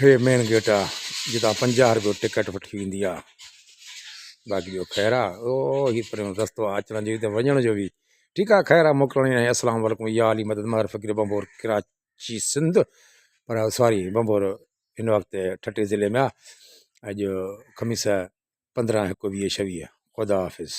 हे main gate आहे जितां 50 रुपयो टिकट वठी वेंदी आहे। बाक़ी ॿियो ख़ैरु आहे हीउ परियों रस्तो आहे अचण जो बि त वञण जो बि। ठीकु आहे ख़ैरु आहे मोकिलणी आहे। अस्सलाम वालेकुम। या अली मदद मगर फ़कीर बंबोर कराची सिंध पर सॉरी बंबोर हिन वक़्तु ठटे ज़िले में आहे। अॼु ख़मीस 15/1/2026। ख़ुदा हाफ़िज़।